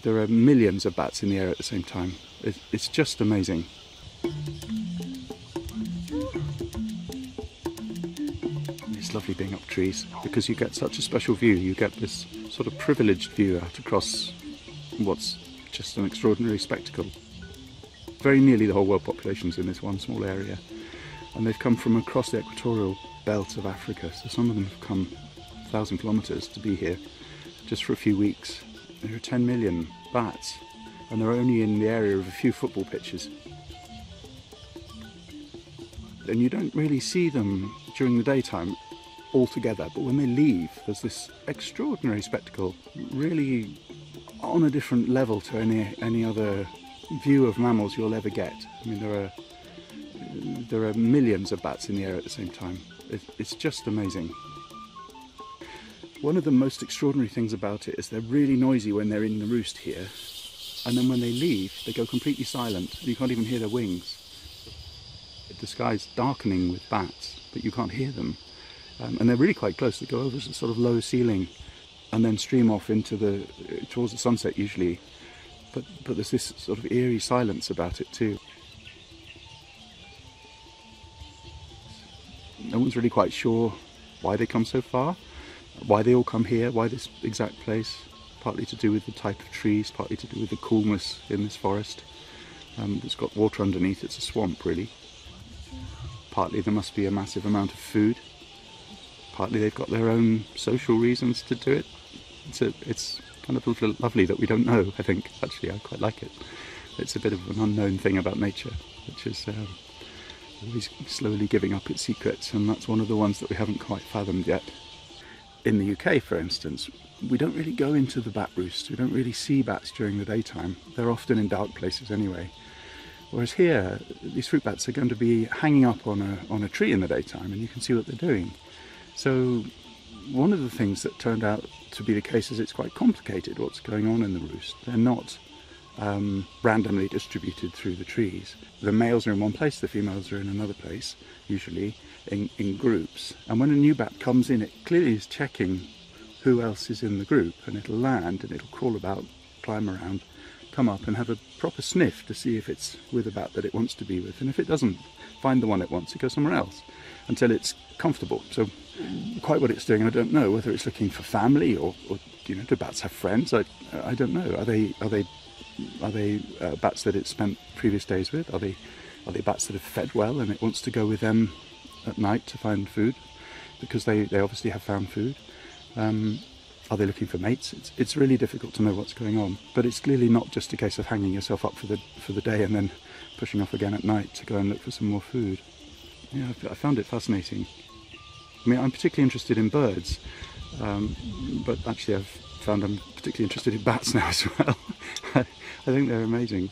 there are millions of bats in the air at the same time. It's just amazing. It's lovely being up trees because you get such a special view. You get this sort of privileged view out across what's just an extraordinary spectacle. Very nearly the whole world population's in this one small area, and they've come from across the equatorial belt of Africa, so some of them have come 1,000 kilometres to be here just for a few weeks. There are 10 million bats, and they're only in the area of a few football pitches. And you don't really see them during the daytime altogether, but when they leave, there's this extraordinary spectacle, really on a different level to any other view of mammals you'll ever get. I mean, there are millions of bats in the air at the same time. It's just amazing. One of the most extraordinary things about it is they're really noisy when they're in the roost here, and then when they leave, they go completely silent. You can't even hear their wings. The sky's darkening with bats, but you can't hear them. And they're really quite close. They go over a sort of low ceiling and then stream off into towards the sunset usually. But there's this sort of eerie silence about it too. No one's really quite sure why they come so far, why they all come here, why this exact place. Partly to do with the type of trees, partly to do with the coolness in this forest. It's got water underneath, it's a swamp really. Partly there must be a massive amount of food. Partly they've got their own social reasons to do it. It's kind of lovely that we don't know, I think. Actually, I quite like it. It's a bit of an unknown thing about nature, which is always slowly giving up its secrets, and that's one of the ones that we haven't quite fathomed yet. In the UK, for instance, we don't really go into the bat roost. We don't really see bats during the daytime. They're often in dark places anyway. Whereas here, these fruit bats are going to be hanging up on a tree in the daytime, and you can see what they're doing. So one of the things that turned out to be the case is it's quite complicated what's going on in the roost. They're not randomly distributed through the trees. The males are in one place, the females are in another place, usually in groups. And when a new bat comes in, it clearly is checking who else is in the group, and it'll land and it'll crawl about, climb around, come up and have a proper sniff to see if it's with a bat that it wants to be with. And if it doesn't find the one it wants, it goes somewhere else until it's comfortable. So quite what it's doing, I don't know, whether it's looking for family or you know, do bats have friends? I don't know. Are they bats that it's spent previous days with? Are they bats that have fed well and it wants to go with them at night to find food because they obviously have found food? Are they looking for mates? It's really difficult to know what's going on, but it's clearly not just a case of hanging yourself up for the day and then pushing off again at night to go and look for some more food. Yeah, I found it fascinating. I mean, I'm particularly interested in birds, but actually I've found I'm particularly interested in bats now as well. I think they're amazing.